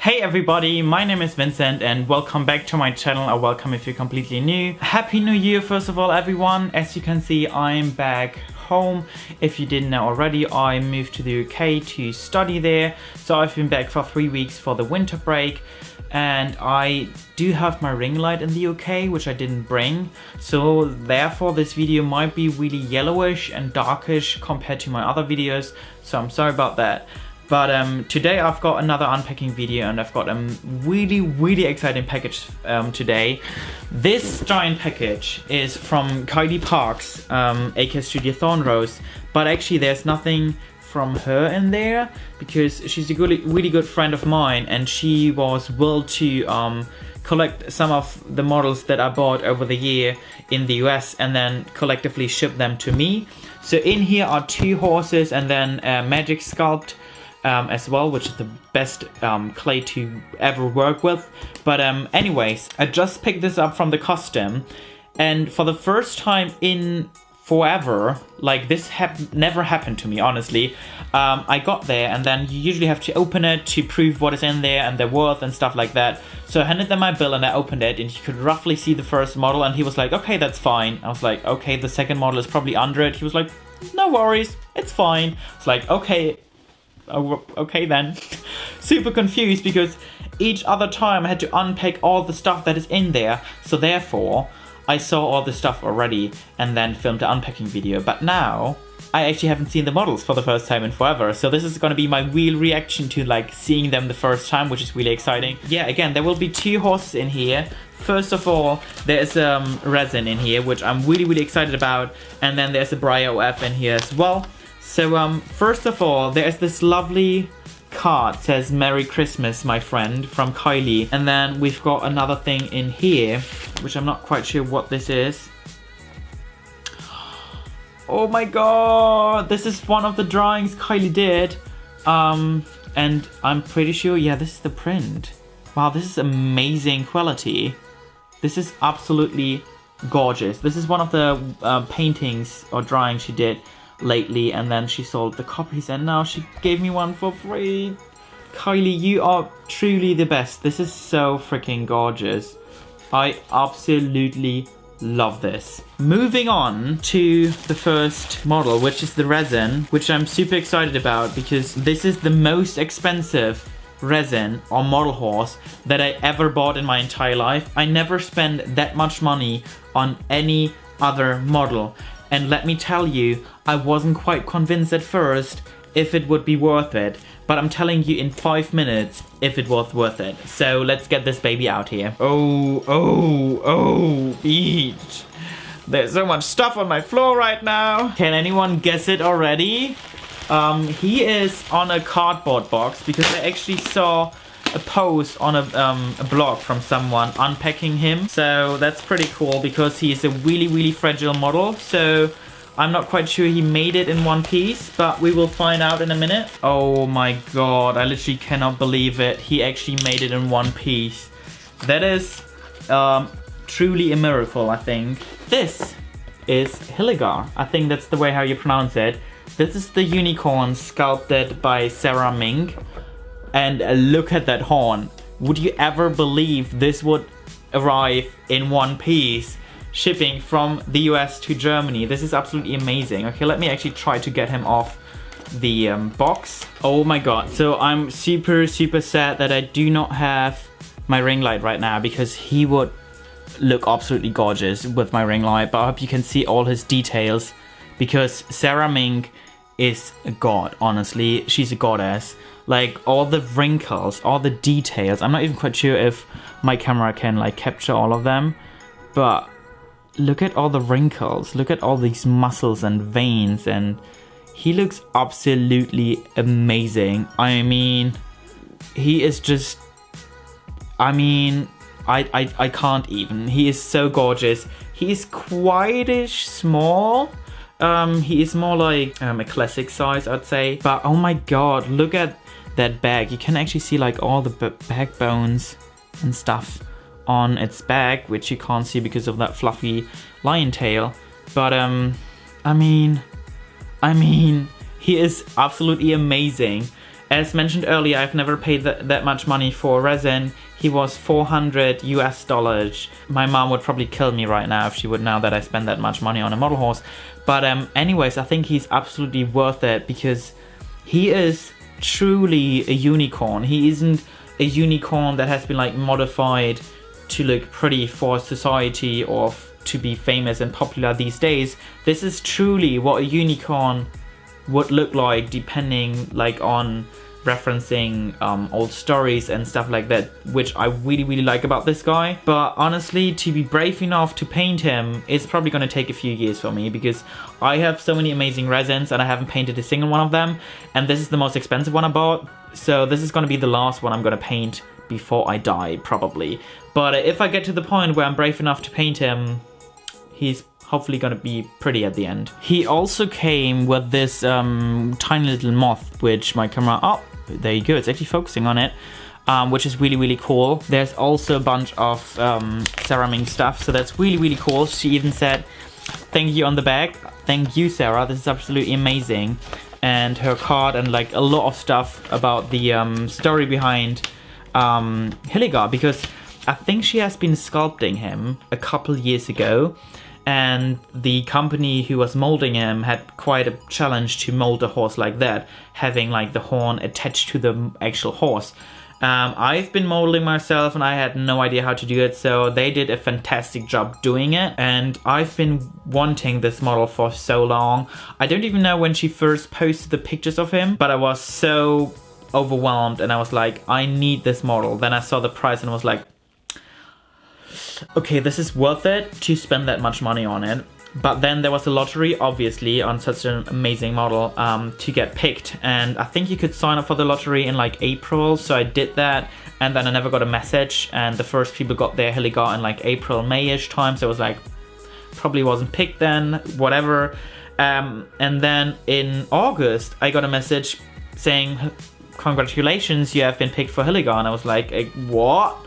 Hey everybody, my name is Vincent and welcome back to my channel, or welcome if you're completely new. Happy New Year first of all everyone. As you can see, I'm back home. If you didn't know already, I moved to the UK to study there. So I've been back for 3 weeks for the winter break. And I do have my ring light in the UK, which I didn't bring. So therefore this video might be really yellowish and darkish compared to my other videos. So I'm sorry about that. But today I've got another unpacking video and I've got a really exciting package today. This giant package is from Kylie Parks, aka Studio Thornrose, but actually there's nothing from her in there because she's a really good friend of mine and she was willing to collect some of the models that I bought over the year in the US and then collectively ship them to me. So in here are 2 horses and then a magic sculpt as well, which is the best clay to ever work with. But anyways, I just picked this up from the custom, and for the first time in forever, like this never happened to me, honestly. I got there and then you usually have to open it to prove what is in there and their worth and stuff like that. So I handed them my bill and I opened it and you could roughly see the first model and he was like, okay, that's fine. I was like, okay, the second model is probably under it. He was like, no worries, it's fine. It's like, okay. Oh, okay then. Super confused because each other time I had to unpack all the stuff that is in there. So therefore, I saw all the stuff already and then filmed the unpacking video. But now, I actually haven't seen the models for the first time in forever. So this is going to be my real reaction to like seeing them the first time, which is really exciting. Yeah, again, there will be 2 horses in here. First of all, there's resin in here, which I'm really excited about. And then there's a Breyer OF in here as well. So first of all, there's this lovely card, says Merry Christmas, my friend, from Kylie. And then we've got another thing in here, which I'm not quite sure what this is. Oh my god, this is one of the drawings Kylie did. And I'm pretty sure, yeah, this is the print. Wow, this is amazing quality. This is absolutely gorgeous. This is one of the paintings or drawings she did lately, and then she sold the copies and now she gave me one for free. Kylie, you are truly the best. This is so freaking gorgeous. I absolutely love this. Moving on to the first model, which is the resin, which I'm super excited about because this is the most expensive resin or model horse that I ever bought in my entire life. I never spent that much money on any other model. And let me tell you, I wasn't quite convinced at first if it would be worth it. But I'm telling you in 5 minutes if it was worth it. So let's get this baby out here. Oh, beach. There's so much stuff on my floor right now. Can anyone guess it already? He is on a cardboard box because I actually saw a post on a blog from someone unpacking him. So that's pretty cool because he is a really fragile model. So I'm not quite sure he made it in one piece, but we will find out in a minute. Oh my god, I literally cannot believe it. He actually made it in one piece. That is truly a miracle, I think. This is Hilligar. I think that's the way how you pronounce it. This is the unicorn sculpted by Sarah Mink. And look at that horn. Would you ever believe this would arrive in one piece, shipping from the US to Germany? This is absolutely amazing. Okay, let me actually try to get him off the box. Oh my god, so I'm super sad that I do not have my ring light right now because he would look absolutely gorgeous with my ring light. But I hope you can see all his details because Sarah Mink is a god, honestly. She's a goddess. Like all the wrinkles, all the details. I'm not even quite sure if my camera can like capture all of them, but look at all the wrinkles. Look at all these muscles and veins, and he looks absolutely amazing. I mean, he is just, I mean, I can't even. He is so gorgeous. He is quite-ish small. He is more like a classic size, I'd say. But oh my god, look at that bag. You can actually see like all the backbones and stuff on its back, which you can't see because of that fluffy lion tail. But I mean, he is absolutely amazing. As mentioned earlier, I've never paid that much money for resin. He was $400 US. My mom would probably kill me right now if she would know that I spent that much money on a model horse. But anyways, I think he's absolutely worth it because he is truly a unicorn. He isn't a unicorn that has been like modified to look pretty for society or to be famous and popular these days. This is truly what a unicorn would look like, depending like on referencing old stories and stuff like that, which I really like about this guy. But honestly, to be brave enough to paint him, it's probably going to take a few years for me because I have so many amazing resins and I haven't painted a single one of them, and this is the most expensive one I bought, so this is going to be the last one I'm going to paint before I die probably. But if I get to the point where I'm brave enough to paint him, he's hopefully gonna be pretty at the end. He also came with this tiny little moth, which my camera, oh, there you go, it's actually focusing on it, which is really cool. There's also a bunch of Sarah Mink stuff, so that's really cool. She even said, thank you on the back. Thank you, Sarah, this is absolutely amazing. And her card and like a lot of stuff about the story behind Hilligar, because I think she has been sculpting him a couple years ago, and the company who was molding him had quite a challenge to mold a horse like that, having like the horn attached to the actual horse. I've been modeling myself and I had no idea how to do it, so they did a fantastic job doing it, and I've been wanting this model for so long. I don't even know when she first posted the pictures of him, but I was so overwhelmed and I was like, I need this model. Then I saw the price and was like, okay, this is worth it to spend that much money on it. But then there was a lottery, obviously, on such an amazing model to get picked, and I think you could sign up for the lottery in like April, so I did that, and then I never got a message, and the first people got their Hilligar in like April, May-ish time, so it was like, probably wasn't picked then, whatever. And then in August I got a message saying, congratulations, you have been picked for Hilligar, and I was like, what?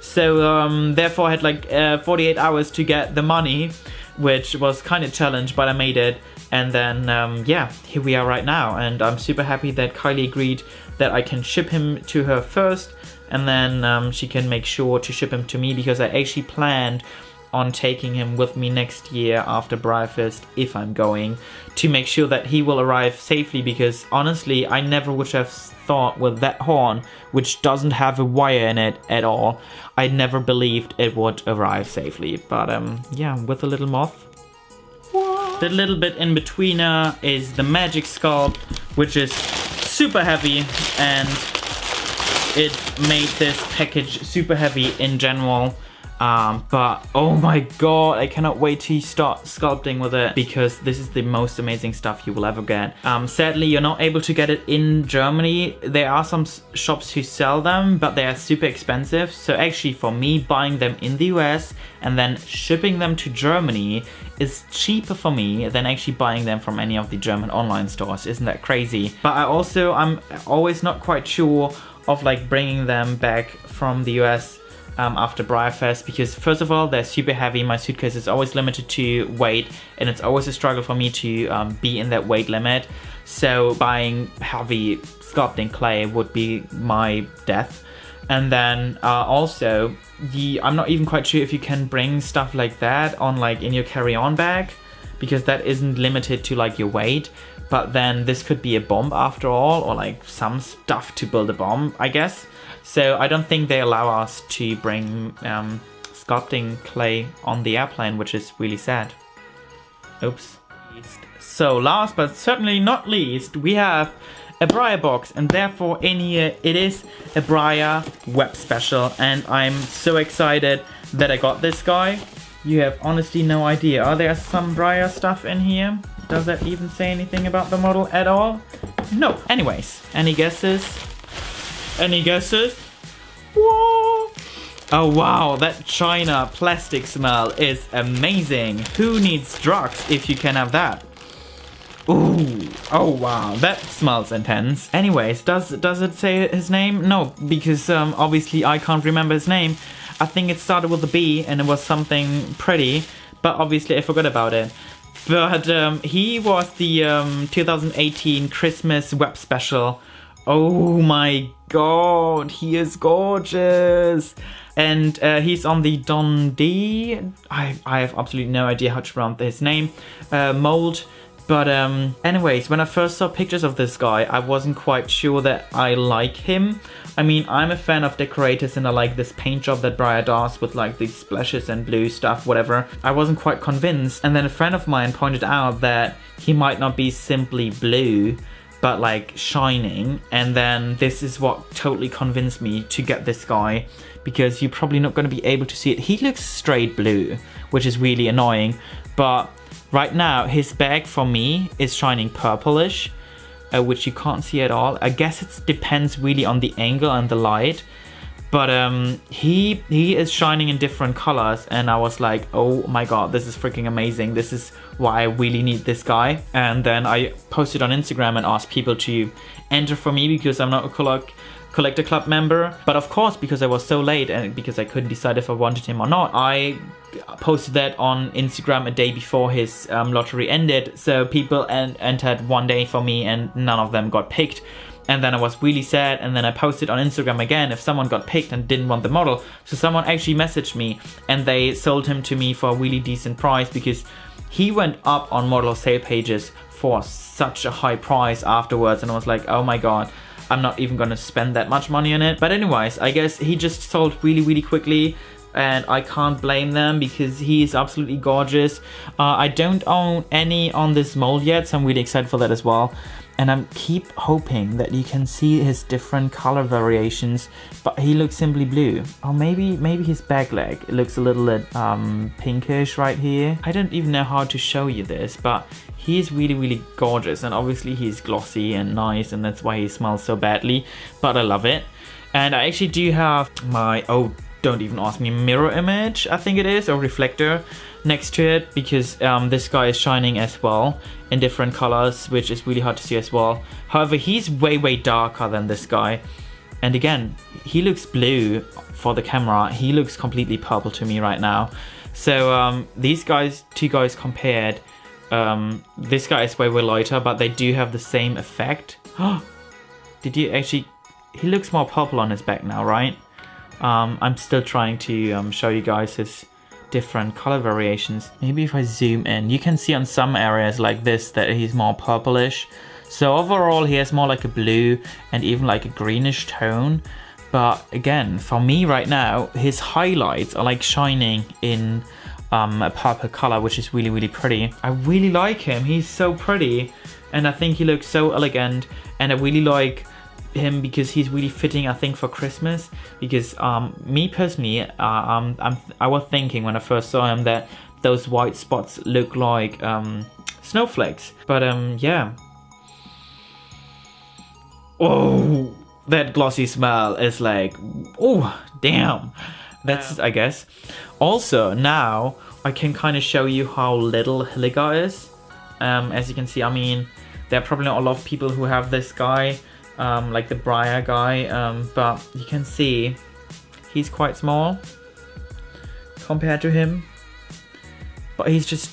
So therefore I had like 48 hours to get the money, which was kind of a challenge, but I made it. And then yeah, here we are right now, and I'm super happy that Kylie agreed that I can ship him to her first, and then she can make sure to ship him to me, because I actually planned on taking him with me next year after Breyerfest, if I'm going, to make sure that he will arrive safely, because honestly I never would have thought with that horn, which doesn't have a wire in it at all, I never believed it would arrive safely. But yeah, with a little moth. The little bit in between is the magic sculpt, which is super heavy, and it made this package super heavy in general. But oh my god, I cannot wait to start sculpting with it, because this is the most amazing stuff you will ever get. Sadly, you're not able to get it in Germany. There are some shops who sell them, but they are super expensive. So actually for me, buying them in the US and then shipping them to Germany is cheaper for me than actually buying them from any of the German online stores. Isn't that crazy? But I'm always not quite sure of like bringing them back from the US after Breyerfest, because first of all, they're super heavy. My suitcase is always limited to weight, and it's always a struggle for me to be in that weight limit. So buying heavy sculpting clay would be my death. And then also, I'm not even quite sure if you can bring stuff like that on like in your carry-on bag, because that isn't limited to like your weight. But then this could be a bomb after all, or like some stuff to build a bomb, I guess. So I don't think they allow us to bring sculpting clay on the airplane, which is really sad. Oops. So last but certainly not least, we have a Breyer box, and therefore in here it is a Breyer Web Special, and I'm so excited that I got this guy. You have honestly no idea. Are there some Breyer stuff in here? Does that even say anything about the model at all? No. Anyways, any guesses? Any guesses? Whoa! Oh wow, that China plastic smell is amazing. Who needs drugs if you can have that? Ooh, oh wow, that smells intense. Anyways, does it say his name? No, because obviously I can't remember his name. I think it started with a B and it was something pretty, but obviously I forgot about it. But he was the 2018 Christmas Web Special Oh my god, he is gorgeous. And he's on the Dundee, I have absolutely no idea how to pronounce his name, mold. But anyways, when I first saw pictures of this guy, I wasn't quite sure that I like him. I mean, I'm a fan of decorators and I like this paint job that Breyer does with like these splashes and blue stuff, whatever. I wasn't quite convinced. And then a friend of mine pointed out that he might not be simply blue, but like shining. And then this is what totally convinced me to get this guy, because you're probably not going to be able to see it. He looks straight blue, which is really annoying. But right now, his bag for me is shining purplish, which you can't see at all. I guess it depends really on the angle and the light. But he is shining in different colors, and I was like, oh my god, this is freaking amazing. This is why I really need this guy. And then I posted on Instagram and asked people to enter for me, because I'm not a collector club member. But of course, because I was so late and because I couldn't decide if I wanted him or not, I posted that on Instagram a day before his lottery ended. So people entered one day for me and none of them got picked. And then I was really sad, and then I posted on Instagram again if someone got picked and didn't want the model. So someone actually messaged me and they sold him to me for a really decent price, because he went up on model sale pages for such a high price afterwards. And I was like, oh my god, I'm not even gonna spend that much money on it. But anyways, I guess he just sold really quickly, and I can't blame them because he is absolutely gorgeous. I don't own any on this mold yet, so I'm really excited for that as well. And I keep hoping that you can see his different color variations, but he looks simply blue. Or maybe his back leg, it looks a little pinkish right here. I don't even know how to show you this, but he is really gorgeous, and obviously he's glossy and nice, and that's why he smells so badly, but I love it. And I actually do have my, oh, don't even ask me, mirror image, I think it is, or reflector next to it, because this guy is shining as well in different colors, which is really hard to see as well. However, he's way darker than this guy, and again, he looks blue for the camera. He looks completely purple to me right now. So these guys, two guys compared, this guy is way lighter, but they do have the same effect. Did you actually, he looks more purple on his back now, right? I'm still trying to show you guys his different color variations. Maybe if I zoom in, you can see on some areas like this that he's more purplish. So overall he has more like a blue and even like a greenish tone. But again, for me right now, his highlights are like shining in a purple color, which is really pretty. I really like him. He's so pretty, and I think he looks so elegant, and I really like him because he's really fitting, I think, for Christmas. Because me personally, I was thinking when I first saw him that those white spots look like snowflakes. But yeah. Oh, that glossy smell is like, oh damn. That's, I guess. Also, now I can kind of show you how little Hilligar is. As you can see, I mean, there are probably not a lot of people who have this guy, like the Breyer guy, but you can see he's quite small compared to him. But he's just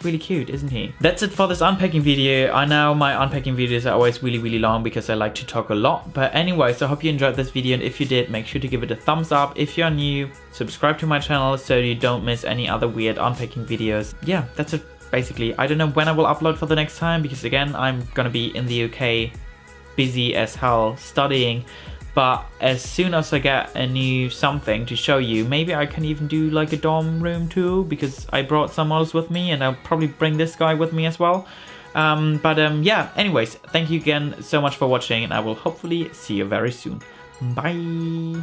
really cute, isn't he? That's it for this unpacking video. I know my unpacking videos are always really long because I like to talk a lot. But anyways, I hope you enjoyed this video, and if you did, make sure to give it a thumbs up. If you're new, subscribe to my channel so you don't miss any other weird unpacking videos. Yeah, that's it basically. I don't know when I will upload for the next time, because again, I'm gonna be in the UK, busy as hell studying. But as soon as I get a new something to show you, maybe I can even do like a dorm room tour, because I brought some models with me, and I'll probably bring this guy with me as well. Yeah, anyways, thank you again so much for watching, and I will hopefully see you very soon. Bye!